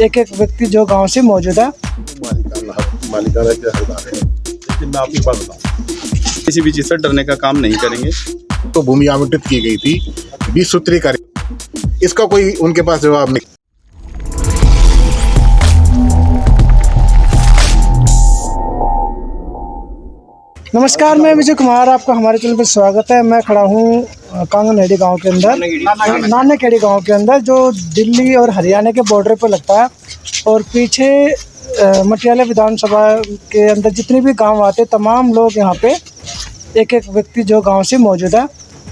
एक एक व्यक्ति जो गांव से मौजूद है। मालिकाना के हकदार है। लेकिन मैं आपकी बात बताऊं, किसी भी चीज़ से डरने का काम नहीं करेंगे। तो भूमि आवंटित की गई थी 20 सूत्री कार्य, इसका कोई उनके पास जवाब नहीं। नमस्कार, मैं विजय कुमार, आपका हमारे चैनल पर स्वागत है। मैं खड़ा हूँ कांगनहेड़ी गांव के अंदर, नानेखेड़ी गांव के अंदर, जो दिल्ली और हरियाणा के बॉर्डर पर लगता है। और पीछे मटियाला विधानसभा के अंदर जितने भी गांव आते, तमाम लोग यहाँ पे एक एक व्यक्ति जो गांव से मौजूद है।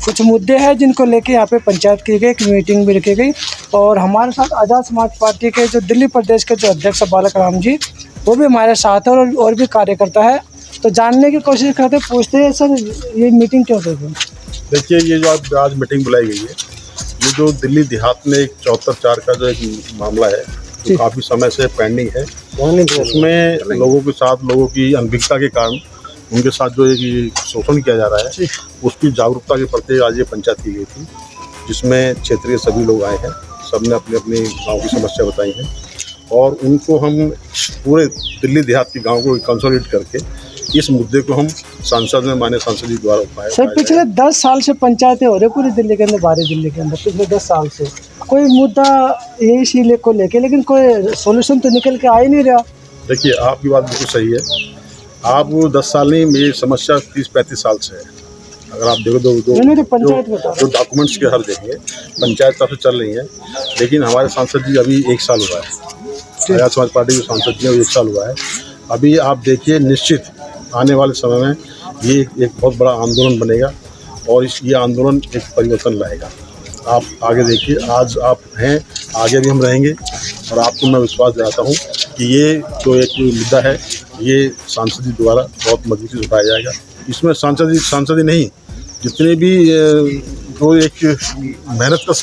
कुछ मुद्दे हैं जिनको लेके यहाँ पे पंचायत की गई, एक मीटिंग भी रखी गई। और हमारे साथ आज़ाद समाज पार्टी के जो दिल्ली प्रदेश के जो अध्यक्ष बालक राम जी, वो भी हमारे साथ है और भी कार्यकर्ता है। तो जानने की कोशिश करते, पूछते हैं सर ये मीटिंग क्यों कर रहे हैं? देखिए, ये जो आज मीटिंग बुलाई गई है, ये जो दिल्ली देहात में एक 74-4 का जो एक मामला है, जो काफ़ी समय से पेंडिंग है, उसमें लोगों के साथ, लोगों की अनभिज्ञता के कारण उनके साथ जो एक शोषण किया जा रहा है, उसकी जागरूकता के प्रति आज ये पंचायत की गई थी, जिसमें क्षेत्रीय सभी लोग आए हैं। सबने अपनी अपनी गाँव की समस्या बताई है और उनको हम पूरे दिल्ली देहात के गाँव को कंसोलिडेट करके इस मुद्दे को हम सांसद में, माननीय सांसद जी द्वारा उठाया। सर, पिछले 10 साल से पंचायतें हो रही पूरी दिल्ली के अंदर, बाहरी दिल्ली के अंदर, पिछले 10 साल से कोई मुद्दा यही इसी को लेके, लेकिन कोई सोल्यूशन तो निकल के आ ही नहीं रहा। देखिए, आपकी बात बिल्कुल सही है। आप 10 साल नहीं, मेरी समस्या 30-35 साल से है। अगर आप देखो जो डॉक्यूमेंट्स के हर देखेंगे, पंचायत तरफ से चल रही है। लेकिन हमारे सांसद जी अभी 1 साल हुआ है, आज़ाद समाज पार्टी के सांसद जी 1 साल हुआ है। अभी आप देखिए, निश्चित आने वाले समय में ये एक बहुत बड़ा आंदोलन बनेगा और ये आंदोलन एक परिवर्तन लाएगा। आप आगे देखिए, आज आप हैं, आगे भी हम रहेंगे और आपको मैं विश्वास दिलाता हूँ कि ये जो एक मुद्दा है, ये सांसद जी द्वारा बहुत मजबूती से उठाया जाएगा। इसमें सांसद ही नहीं, जितने भी जो एक मेहनत का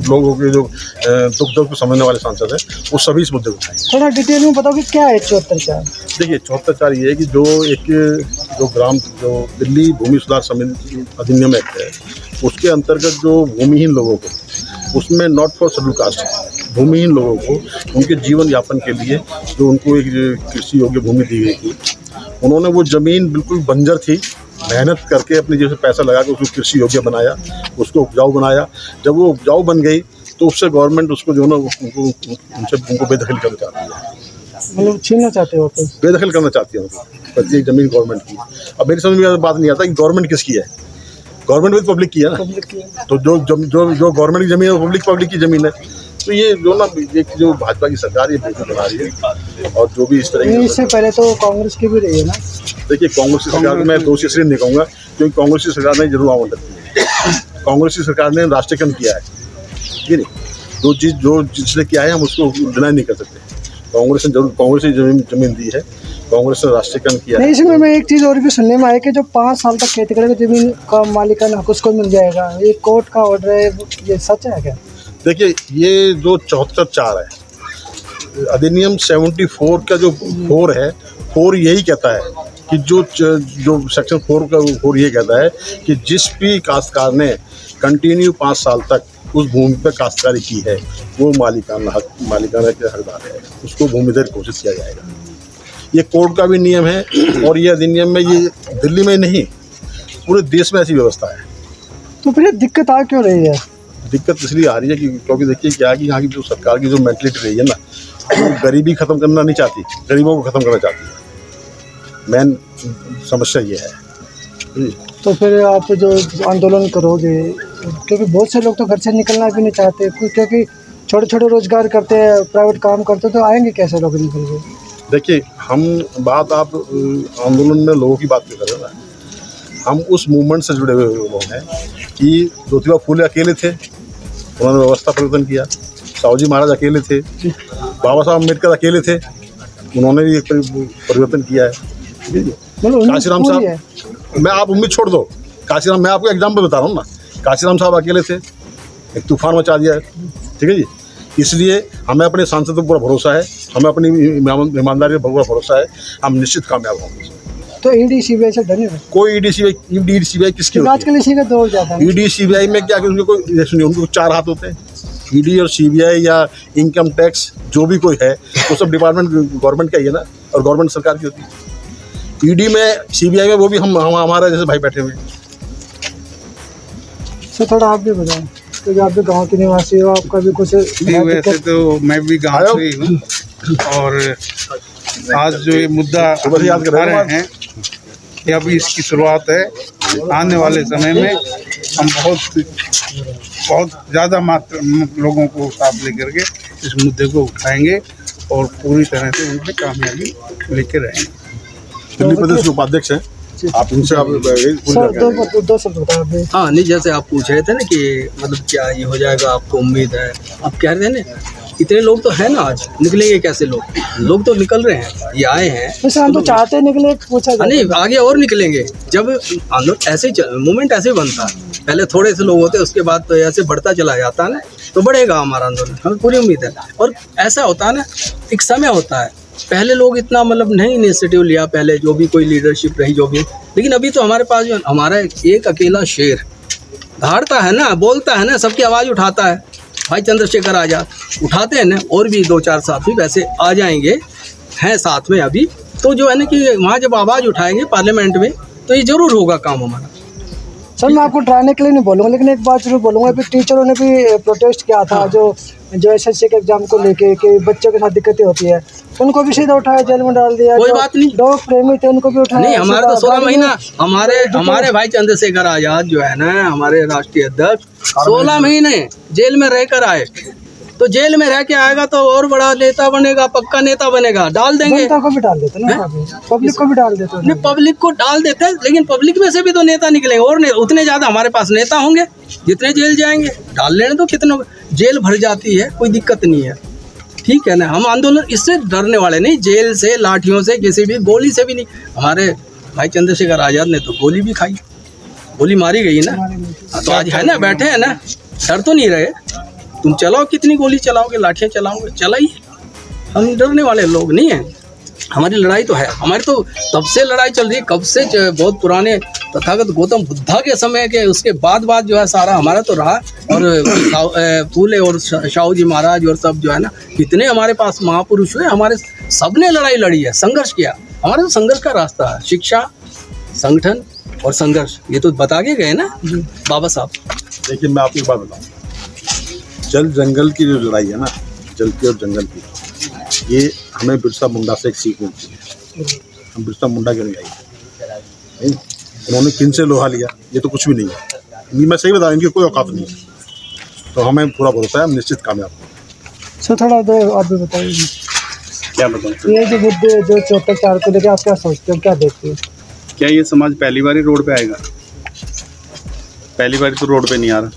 लोगों के जो दुख दर्द को समझने वाले सांसद हैं, वो सभी इस मुद्दे को उठाएंगे। थोड़ा डिटेल में बताओ कि क्या है 74-4? देखिए, 74-4 ये है कि जो दिल्ली भूमि सुधार समिति अधिनियम एक्ट है, उसके अंतर्गत जो भूमिहीन लोगों को, उसमें नॉट फॉर शेड्यूल कास्ट भूमिहीन लोगों को उनके जीवन यापन के लिए जो उनको एक कृषि योग्य भूमि दी गई थी, उन्होंने वो ज़मीन बिल्कुल बंजर थी, मेहनत करके अपनी जैसे पैसा लगा के उसको कृषि योग्य बनाया, उसको उपजाऊ बनाया। जब वो उपजाऊ बन गई तो उससे गवर्नमेंट उसको जो है ना उनको बेदखल करना चाहती है, मतलब छीनना चाहते हो? बेदखल करना चाहती है उनको प्रत्येक ज़मीन गवर्नमेंट की। अब मेरी समझ में बात नहीं आता कि गवर्नमेंट किसकी है। गवर्नमेंट भी पब्लिक की है ना, तो जो गवर्नमेंट की ज़मीन है वो पब्लिक की ज़मीन है। तो ये जो ना एक जो भाजपा की सरकार ये बिल्कुल बना रही है। और जो भी इस तरह की, इससे पहले तो कांग्रेस की भी रही है ना। देखिए, कांग्रेस की सरकार में दोषी इसलिए नहीं कहूँगा क्योंकि कांग्रेस की सरकार ने जरूर आवंटित की है। कांग्रेस की सरकार ने राष्ट्रीयकरण किया है, ठीक है नहीं, जो जिसने किया है हम उसको डिनाई नहीं कर सकते। कांग्रेस ने जरूर जमीन दी है, कांग्रेस ने राष्ट्रीयकरण किया है। इसमें मैं एक चीज़ और भी सुनने में आया कि जो 5 साल तक खेती करेगा जमीन का मालिकाना हक उसको मिल जाएगा, ये कोर्ट का ऑर्डर है, ये सच है क्या? देखिए, ये जो 74-4 है, अधिनियम 74 का जो 4 है, 4 यही कहता है कि जो सेक्शन 4 का 4 ये कहता है कि जिस भी काश्तकार ने कंटिन्यू 5 साल तक उस भूमि पर काश्तकारी की है, वो मालिकाना के हकदार है, उसको भूमिधर घोषित किया जाएगा। ये कोर्ट का भी नियम है और ये अधिनियम में, ये दिल्ली में नहीं, पूरे देश में ऐसी व्यवस्था है। तो फिर दिक्कत आ क्यों रही है? दिक्कत इसलिए आ रही है क्योंकि देखिए क्या है कि यहाँ की जो सरकार की जो मेंटलिटी रही है ना, वो गरीबी ख़त्म करना नहीं चाहती, गरीबों को ख़त्म करना चाहती है। मेन समस्या ये है। तो फिर आप जो आंदोलन करोगे, क्योंकि बहुत से लोग तो घर से निकलना भी नहीं चाहते, क्योंकि छोटे छोटे रोजगार करते हैं, प्राइवेट काम करते हैं, तो आएंगे कैसे लोग निकल के? देखिए, आप आंदोलन में लोगों की बात क्यों कर रहे हैं? हम उस मूवमेंट से जुड़े हुए लोग हैं कि ज्योतिबा फूले अकेले थे, उन्होंने व्यवस्था परिवर्तन किया। साहू जी महाराज अकेले थे, बाबा साहब अम्बेडकर अकेले थे, उन्होंने भी एक परिवर्तन किया है। काशीराम साहब, मैं आप उम्मीद छोड़ दो, काशीराम, मैं आपको एग्जाम्पल बता रहा हूँ ना, काशीराम साहब अकेले थे, एक तूफान मचा दिया है, ठीक है जी। इसलिए हमें अपने सांसदों पर पूरा भरोसा है, हमें अपनी ईमानदारी पर पूरा भरोसा है, हम निश्चित कामयाब होंगे। तो ईडी सीबीआई से डर नहीं है? कोई ईडी सीबीआई किसकी होती है? आजकल इसी का दौर ज़्यादा है। ईडी सीबीआई में क्या, उनको 4 हाथ होते हैं। ईडी और सीबीआई या इनकम टैक्स जो भी कोई है वो सब डिपार्टमेंट गवर्नमेंट का ही है ना, और गवर्नमेंट सरकार की होती है। ईडी में सीबीआई में वो भी हम हमारा जैसे भाई बैठे हुए हैं। सर थोड़ा आप भी बताएं, क्योंकि आप भी गांव के निवासी हो, आपका भी कुछ वैसे तो मैं भी गाँव से ही हूँ, और आज जो ये मुद्दा उठा रहे हैं ये अभी इसकी शुरुआत है। आने वाले समय में हम बहुत ज़्यादा मात्रा लोगों को साथ लेकर के इस मुद्दे को उठाएंगे और पूरी तरह से उन पर कामयाबी लेकर रहेंगे। दिल्ली प्रदेश के उपाध्यक्ष हैं आप, उनसे आप सर दो शब्द बताएं आप। हाँ नहीं, जैसे आप पूछ रहे थे ना कि मतलब क्या ये हो जाएगा, आपको उम्मीद है, आप कह रहे थे ना इतने लोग तो है ना, आज निकलेंगे कैसे लोग तो निकल रहे हैं, ये आए हैं। वैसे हम तो चाहते निकले, पूछा नहीं आगे और निकलेंगे, जब आंदोलन ऐसे ही मूवमेंट ऐसे ही बनता है, पहले थोड़े से लोग होते हैं, उसके बाद तो ऐसे बढ़ता चला जाता है ना, तो बढ़ेगा हमारा आंदोलन, हमें पूरी उम्मीद है। और ऐसा होता है ना, एक समय होता है, पहले लोग इतना मतलब नहीं इनिशिएटिव लिया, पहले जो भी कोई लीडरशिप रही जो भी, लेकिन अभी तो हमारे पास जो हमारा एक अकेला शेर दहाड़ता है ना, बोलता है ना, सबकी आवाज़ उठाता है, भाई चंद्रशेखर आज़ाद उठाते हैं ना, और भी 2-4 साथी वैसे आ जाएंगे हैं साथ में अभी, तो जो है ना कि वहाँ जब आवाज़ उठाएंगे पार्लियामेंट में तो ये ज़रूर होगा काम हमारा। सर मैं आपको डराने के लिए नहीं बोलूँगा, लेकिन एक बात जरूर बोलूँगा, अभी टीचरों ने भी प्रोटेस्ट किया था जो SSC के एग्जाम को लेके कि बच्चों के साथ दिक्कतें होती है, उनको भी सीधा उठाया, जेल में डाल दिया। कोई बात नहीं, लोग प्रेमी थे उनको भी उठाया। नहीं, हमारे तो 16 महीना हमारे भाई चंद्रशेखर आज़ाद जो है ना, हमारे राष्ट्रीय अध्यक्ष 16 महीने जेल में रहकर आए, तो जेल में रह के आएगा तो और बड़ा नेता बनेगा, पक्का नेता बनेगा, डाल देंगे। जनता को भी डाल देते ना, पब्लिक को भी डाल देते हैं। नहीं, पब्लिक को डाल देते हैं, लेकिन पब्लिक में से भी तो नेता निकलेंगे, और उतने ज़्यादा हमारे पास नेता होंगे जितने जेल जाएंगे, डाल लेने तो कितनों जेल भर जाती है, कोई दिक्कत नहीं है, ठीक है ना। हम आंदोलन इससे डरने वाले नहीं, जेल से, लाठियों से, किसी भी गोली से भी नहीं। हमारे भाई चंद्रशेखर आज़ाद ने तो गोली भी खाई, गोली मारी गई ना, तो आज है ना, बैठे हैं ना, डर तो नहीं रहे। तुम चलाओ, कितनी गोली चलाओगे, लाठियाँ चलाओगे, चलाइए, हम डरने वाले लोग नहीं हैं। हमारी लड़ाई तो है, हमारी तो तब से लड़ाई चल रही है, कब से, बहुत पुराने तथागत गौतम बुद्धा के समय के, उसके बाद जो है सारा हमारा तो रहा। और फूले और शाहू जी महाराज और सब जो है ना, कितने हमारे पास महापुरुष हुए, हमारे सबने लड़ाई लड़ी है, संघर्ष किया। हमारा तो संघर्ष का रास्ता है, शिक्षा, संगठन और संघर्ष, ये तो बता के गए ना बाबा साहब। लेकिन मैं आपको एक बात बताऊँ, जल जंगल की जो लड़ाई है ना, जल की और जंगल की, ये हमें बिरसा मुंडा से एक सीख मिलती है। हम बिरसा मुंडा क्यों नहीं आई, उन्होंने किन से लोहा लिया, ये तो कुछ भी नहीं है। मैं सही बता, इनकी कोई औकात नहीं है, तो हमें पूरा भरोसा है, हम निश्चित कामयाब होंगे। सर थोड़ा दो आप भी बताइए, क्या बताऊँ, ये जो मुद्दे जो 74 को लेकर आप क्या सोचते हो, क्या देखते हो? क्या ये समाज पहली बार ही रोड पे आएगा? पहली बार तो रोड पे नहीं आ रहा।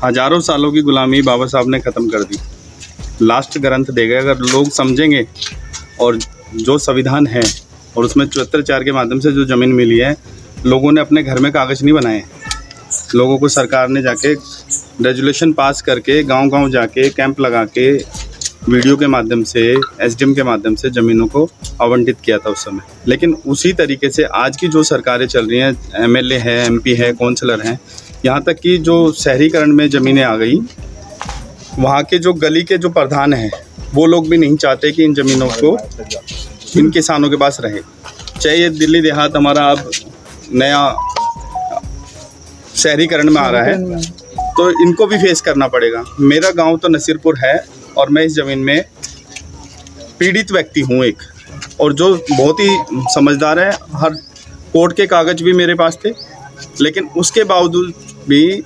हजारों सालों की गुलामी बाबा साहब ने ख़त्म कर दी, लास्ट ग्रंथ दे गए। अगर लोग समझेंगे, और जो संविधान है और उसमें 74(4) के माध्यम से जो ज़मीन मिली है, लोगों ने अपने घर में कागज़ नहीं बनाए, लोगों को सरकार ने जाके रेजुलेशन पास करके, गांव-गांव जाके कैंप लगा के, वीडियो के माध्यम से, SDM के माध्यम से ज़मीनों को आवंटित किया था उस समय। लेकिन उसी तरीके से आज की जो सरकारें चल रही हैं, MLA है, MP है, काउंसलर हैं, यहाँ तक कि जो शहरीकरण में ज़मीनें आ गई, वहाँ के जो गली के जो प्रधान हैं, वो लोग भी नहीं चाहते कि इन ज़मीनों को इन किसानों के पास रहे। चाहे ये दिल्ली देहात हमारा अब नया शहरीकरण में आ रहा है, तो इनको भी फेस करना पड़ेगा। मेरा गांव तो नसीरपुर है, और मैं इस ज़मीन में पीड़ित व्यक्ति हूँ एक, और जो बहुत ही समझदार है। हर कोर्ट के कागज़ भी मेरे पास थे, लेकिन उसके बावजूद भी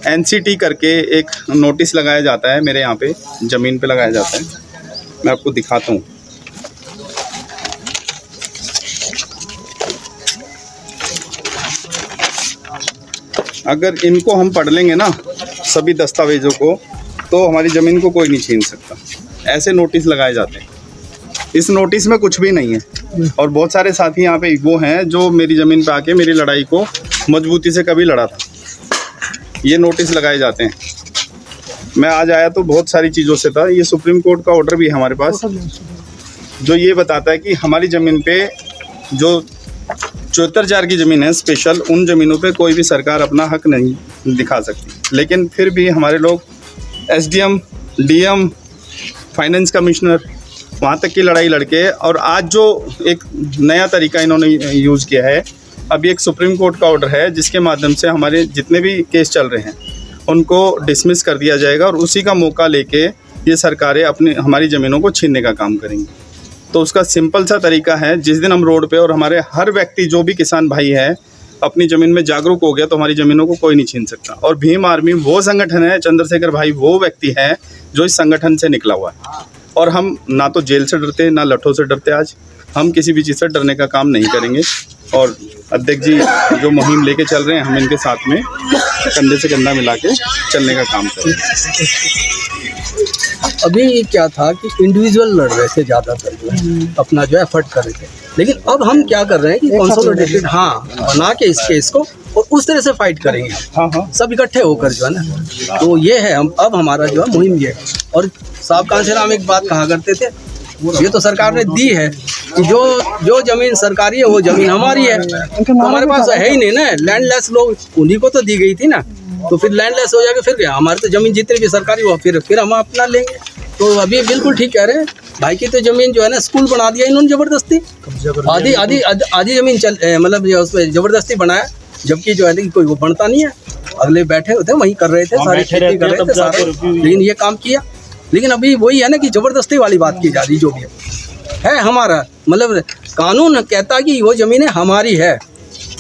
NCT करके एक नोटिस लगाया जाता है, मेरे यहाँ पे ज़मीन पे लगाया जाता है। मैं आपको दिखाता हूँ। अगर इनको हम पढ़ लेंगे ना, सभी दस्तावेज़ों को, तो हमारी ज़मीन को कोई नहीं छीन सकता। ऐसे नोटिस लगाए जाते हैं, इस नोटिस में कुछ भी नहीं है। और बहुत सारे साथी यहाँ पे वो हैं जो मेरी ज़मीन पे आके मेरी लड़ाई को मजबूती से कभी लड़ा था। ये नोटिस लगाए जाते हैं। मैं आज आया तो बहुत सारी चीज़ों से था। ये सुप्रीम कोर्ट का ऑर्डर भी है हमारे पास, जो ये बताता है कि हमारी ज़मीन पे जो 74(4) की ज़मीन है स्पेशल, उन ज़मीनों पे कोई भी सरकार अपना हक नहीं दिखा सकती। लेकिन फिर भी हमारे लोग एसडीएम, डीएम, फाइनेंस कमिश्नर, वहाँ तक की लड़ाई लड़के, और आज जो एक नया तरीका इन्होंने यूज़ किया है, अभी एक सुप्रीम कोर्ट का ऑर्डर है जिसके माध्यम से हमारे जितने भी केस चल रहे हैं उनको डिसमिस कर दिया जाएगा और उसी का मौका लेके ये सरकारें हमारी ज़मीनों को छीनने का काम करेंगी। तो उसका सिंपल सा तरीका है, जिस दिन हम रोड पे और हमारे हर व्यक्ति जो भी किसान भाई है अपनी ज़मीन में जागरूक हो गया तो हमारी ज़मीनों को कोई नहीं छीन सकता। और भीम आर्मी वो संगठन है, चंद्रशेखर भाई वो व्यक्ति है जो इस संगठन से निकला हुआ है, और हम ना तो जेल से डरते ना लठों से डरते। आज हम किसी भी चीज़ से डरने का काम नहीं करेंगे, और अध्यक्ष जी जो मुहिम लेके चल रहे हैं हम इनके साथ में कंधे से कंधा मिला के चलने का काम करेंगे। अभी क्या था कि इंडिविजुअल लड़ रहे थे ज़्यादातर, अपना जो एफर्ट कर रहे थे, लेकिन अब हम क्या कर रहे हैं कि कंसोलिडेटेड बना के इस केस को और उस तरह से फाइट करेंगे, सब इकट्ठे होकर जो है ना। तो ये है अब हमारा जो है मुहिम ये है। और साहब कांशीराम एक बात कहा करते थे, ये तो सरकार ने दी है कि जो जमीन सरकारी है वो जमीन हमारी है, तो हमारे पास है ही नहीं ना, लैंडलेस लोग उन्हीं को तो दी गई थी ना, तो फिर लैंडलेस हो जाएगा, फिर क्या हमारी तो जमीन जितनी भी सरकारी हो फिर हम अपना लेंगे। तो अभी बिल्कुल ठीक कह रहे हैं भाई की, तो जमीन जो है ना स्कूल बना दिया इन्होंने ज़बरदस्ती, आधी जमीन मतलब उसमें ज़बरदस्ती बनाया, जबकि जो है कि कोई वो बनता नहीं है। अगले बैठे होते वहीं कर रहे थे, सारी खेती कर रहे थे सारे, लेकिन ये काम किया। लेकिन अभी वही है ना कि ज़बरदस्ती वाली बात की जा रही, जो भी है हमारा, मतलब कानून कहता है कि वो ज़मीनें हमारी है,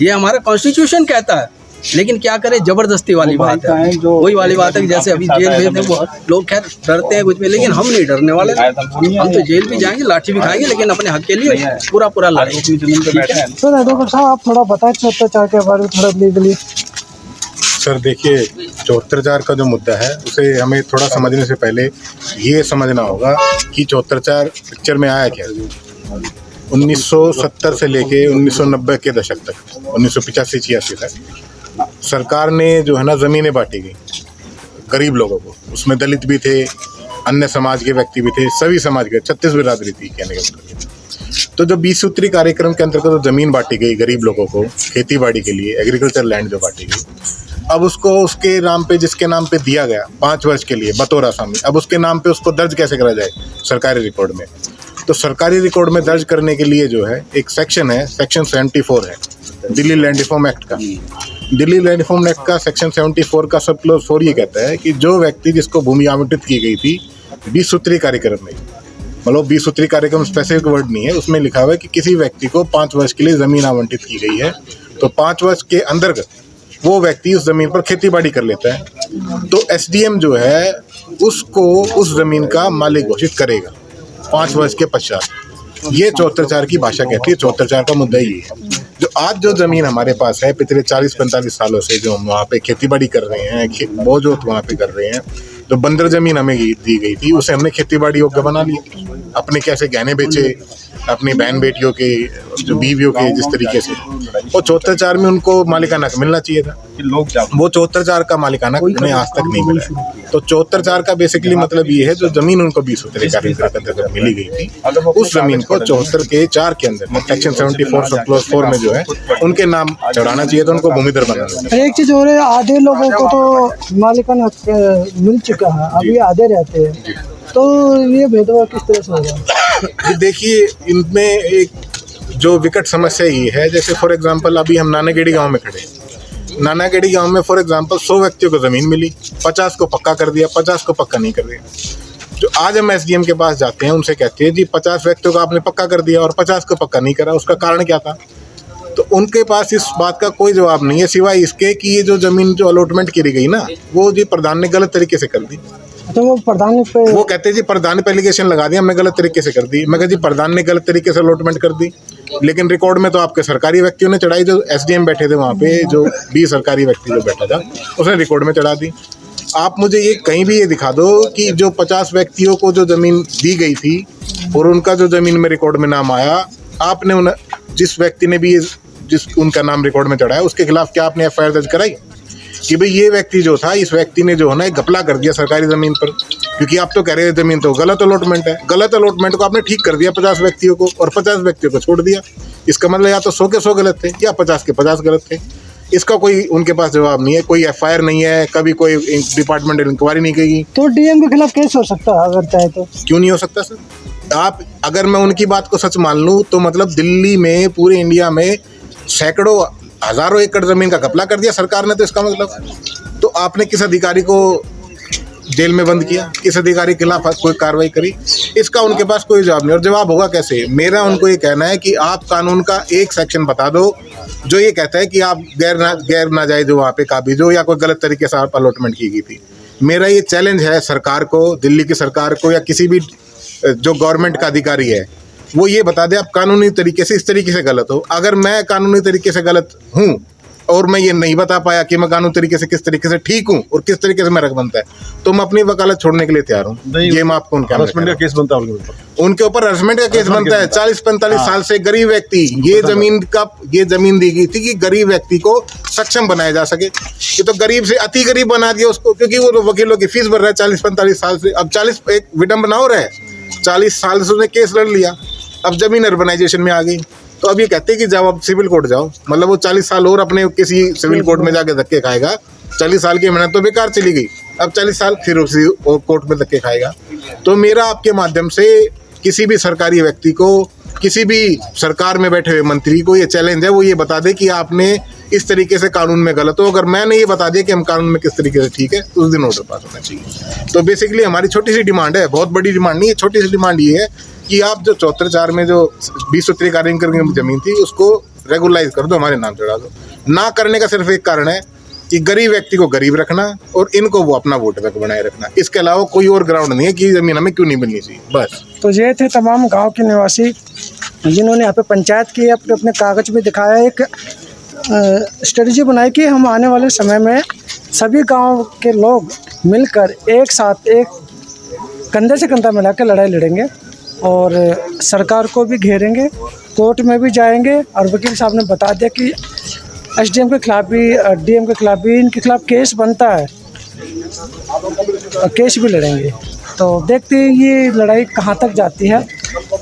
ये हमारा कॉन्स्टिट्यूशन कहता है, लेकिन क्या करें ज़बरदस्ती वाली बात है, वही वाली बात है कि जैसे अभी जेल भेजते हैं वो लोग, खैर डरते हैं कुछ भी, लेकिन हम नहीं डरने वाले, हम तो जेल भी जाएंगे, लाठी भी खाएंगे, लेकिन अपने हक के लिए पूरा लड़ेंगे। सर एडवोकेट साहब आप थोड़ा बताएं 74 के बारे में थोड़ा लीगली। सर देखिए, 74 का जो मुद्दा है उसे हमें थोड़ा समझने से पहले ये समझना होगा कि 74 पिक्चर में आया क्या। 1970 से लेके 1990 के दशक तक, 1985-86 तक सरकार ने जो है ना ज़मीनें बांटी गई गरीब लोगों को, उसमें दलित भी थे, अन्य समाज के व्यक्ति भी थे, सभी समाज के 36 बिरादरी थी कहने का मतलब। तो जो 20 सूत्री कार्यक्रम के अंतर्गत तो ज़मीन बांटी गई गरीब लोगों को खेती बाड़ी के लिए, एग्रीकल्चर लैंड जो बांटी गई, अब उसको उसके नाम पे, जिसके नाम पे दिया गया 5 वर्ष के लिए बतौर आसामी, अब उसके नाम पे उसको दर्ज कैसे करा जाए सरकारी रिकॉर्ड में। तो सरकारी रिकॉर्ड में दर्ज करने के लिए जो है एक सेक्शन है, सेक्शन 74 है दिल्ली लैंड रिफॉर्म एक्ट का। दिल्ली लैंड रिफॉर्म एक्ट का सेक्शन 74 का सब क्लोज 4 ये कहता है कि जो व्यक्ति जिसको भूमि आवंटित की गई थी 20 सूत्री कार्यक्रम में, मतलब 20 सूत्री कार्यक्रम स्पेसिफिक वर्ड नहीं है, उसमें लिखा हुआ है कि किसी व्यक्ति को 5 वर्ष के लिए ज़मीन आवंटित की गई है, तो 5 वर्ष के अंतर्गत वो व्यक्ति उस ज़मीन पर खेतीबाड़ी कर लेता है, तो एसडीएम जो है उसको उस ज़मीन का मालिक घोषित करेगा 5 वर्ष के पश्चात। ये 74 की भाषा कहती है। 74 का मुद्दा ये है, जो आज जो ज़मीन हमारे पास है पिछले 40-45 सालों से जो हम वहाँ पे खेतीबाड़ी कर रहे हैं, बोझोत वहाँ पे कर रहे हैं, जो बंदर ज़मीन हमें दी गई थी उसे हमने खेतीबाड़ी योग्य बना ली। अपने कैसे गहने बेचे, अपनी बहन बेटियों के, जो बीवियों के, जिस तरीके से, वो 74 में उनको मालिकाना हक मिलना चाहिए था, वो 74 का मालिकाना हक उन्हें आज तक नहीं मिला है। तो 74 का बेसिकली मतलब ये है, जो ज़मीन उनको 20 सूत्री कार्यक्रम के अंतर्गत मिली गई थी, उस ज़मीन को 74 के 4 के अंदर सेक्शन 74 सब क्लोज 4 में जो है उनके नाम चढ़ाना चाहिए, तो उनको भूमिधर बनाना चाहिए। एक चीज़ हो रही है, आधे लोगों को तो मालिकाना हक मिल चुका है, अभी आधे रहते हैं, तो ये भेदभाव किस तरह से होगा? देखिए, इनमें एक जो विकट समस्या ये है, जैसे फॉर एग्जांपल अभी हम नानागेड़ी गांव में खड़े हैं। नानागेड़ी गांव में फॉर एग्जांपल 100 व्यक्तियों को ज़मीन मिली, 50 को पक्का कर दिया, 50 को पक्का नहीं कर दिया। जो आज हम एसडीएम के पास जाते हैं उनसे कहते हैं जी 50 व्यक्तियों को आपने पक्का कर दिया और 50 को पक्का नहीं करा, उसका कारण क्या था? तो उनके पास इस बात का कोई जवाब नहीं है सिवाय इसके कि ये जो ज़मीन जो अलॉटमेंट करी गई ना, वो जी प्रधान ने गलत तरीके से कर दी। तो वो प्रधान पे वो कहते हैं जी प्रधान पे एलिगेशन लगा दिया, हमने गलत तरीके से कर दी। मैं कहा जी प्रधान ने गलत तरीके से अलॉटमेंट कर दी, लेकिन रिकॉर्ड में तो आपके सरकारी व्यक्तियों ने चढ़ाई, जो एसडीएम बैठे थे वहाँ पे, जो भी सरकारी व्यक्ति जो बैठा था उसने रिकॉर्ड में चढ़ा दी। आप मुझे ये कहीं भी ये दिखा दो कि जो 50 व्यक्तियों को जो ज़मीन दी गई थी और उनका जो ज़मीन में रिकॉर्ड में नाम आया, आपने जिस व्यक्ति ने भी जिस उनका नाम रिकॉर्ड में चढ़ाया उसके खिलाफ क्या आपने एफआईआर दर्ज कराई कि भाई ये व्यक्ति जो था, इस व्यक्ति ने जो है ना एक घपला कर दिया सरकारी ज़मीन पर? क्योंकि आप तो कह रहे हैं ज़मीन तो गलत अलॉटमेंट है, गलत अलॉटमेंट को आपने ठीक कर दिया 50 व्यक्तियों को और 50 व्यक्तियों को छोड़ दिया। इसका मतलब या तो 100 के 100 गलत थे या 50 के 50 गलत थे। इसका कोई उनके पास जवाब नहीं है। कोई एफआईआर नहीं है, कभी कोई डिपार्टमेंटल इंक्वायरी नहीं की। तो डीएम के खिलाफ केस हो सकता है अगर चाहे तो? क्यों नहीं हो सकता सर? आप अगर मैं उनकी बात को सच मान लूँ तो मतलब दिल्ली में, पूरे इंडिया में सैकड़ों हजारों एकड़ जमीन का घपला कर दिया सरकार ने, तो इसका मतलब तो आपने किस अधिकारी को जेल में बंद किया, किस अधिकारी के खिलाफ कोई कार्रवाई करी? इसका उनके पास कोई जवाब नहीं। और जवाब होगा कैसे? मेरा उनको ये कहना है कि आप कानून का एक सेक्शन बता दो जो ये कहता है कि आप गैर नाजायज वहाँ पे काबिज हो या कोई गलत तरीके से आप अलॉटमेंट की गई थी। मेरा ये चैलेंज है सरकार को, दिल्ली की सरकार को, या किसी भी जो गवर्नमेंट का अधिकारी है, वो ये बता दे आप कानूनी तरीके से इस तरीके से गलत हो। अगर मैं कानूनी तरीके से गलत हूँ और मैं ये नहीं बता पाया कि मैं कानूनी तरीके से किस तरीके से ठीक हूँ और किस तरीके से मेरा हक बनता है, तो मैं अपनी वकालत छोड़ने के लिए तैयार हूँ। ये मैं आपको हरासमेंट का केस बनता है उनके ऊपर हरासमेंट का केस बनता है। 40-45 साल से गरीब व्यक्ति, ये जमीन दी गई थी कि गरीब व्यक्ति को सक्षम बनाया जा सके। ये तो गरीब से अति गरीब बना दिया उसको, क्योंकि वो वकीलों की फीस भर रहा है 40-45 साल से। अब 40 एक विडम्बना हो रहा है, 40 साल से उसने केस लड़ लिया, अब जमीन अर्बनाइजेशन में आ गई, तो अब ये कहते हैं कि जाओ अब सिविल कोर्ट जाओ। मतलब वो 40 साल और अपने किसी सिविल कोर्ट में जाके धक्के खाएगा। 40 साल की मेहनत तो बेकार चली गई, अब 40 साल फिर उसी कोर्ट में धक्के खाएगा। तो मेरा आपके माध्यम से किसी भी सरकारी व्यक्ति को, किसी भी सरकार में बैठे हुए मंत्री को ये चैलेंज है, वो ये बता दे कि आपने इस तरीके से कानून में गलत हो। अगर मैंने ये बता दिया कि हम कानून में किस तरीके से ठीक है, तो उस दिन ऑर्डर पास होना चाहिए। तो बेसिकली हमारी छोटी सी डिमांड है, बहुत बड़ी डिमांड नहीं है, छोटी सी डिमांड ये है कि आप जो 74/4 में जो 20 सूत्री कार्यक्रम की जमीन थी उसको रेगुलराइज कर दो, हमारे नाम चढ़ा दो। ना करने का सिर्फ एक कारण है कि गरीब व्यक्ति को गरीब रखना और इनको वो अपना वोट बैंक बनाए रखना। इसके अलावा कोई और ग्राउंड नहीं है कि जमीन हमें क्यों नहीं मिलनी चाहिए, बस। तो ये थे तमाम गांव के निवासी जिन्होंने यहाँ पे पंचायत की अपने अपने कागज में दिखाया, एक स्ट्रेटजी बनाई कि हम आने वाले समय में सभी गांव के लोग मिलकर एक साथ, एक कंधे से कंधा मिलाकर लड़ाई लड़ेंगे और सरकार को भी घेरेंगे, कोर्ट में भी जाएंगे। और वकील साहब ने बता दिया कि एसडीएम के खिलाफ भी, डीएम के खिलाफ भी, इनके खिलाफ केस बनता है, केस भी लड़ेंगे। तो देखते हैं ये लड़ाई कहाँ तक जाती है।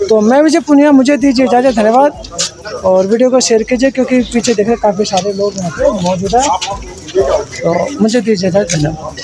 तो मैं विजय पुनिया, मुझे दीजिए इजाज़त, धन्यवाद। और वीडियो को शेयर कीजिए क्योंकि पीछे देख रहे काफ़ी सारे लोग यहाँ पे मौजूद हैं। तो मुझे दीजिए इजाज़त, धन्यवाद।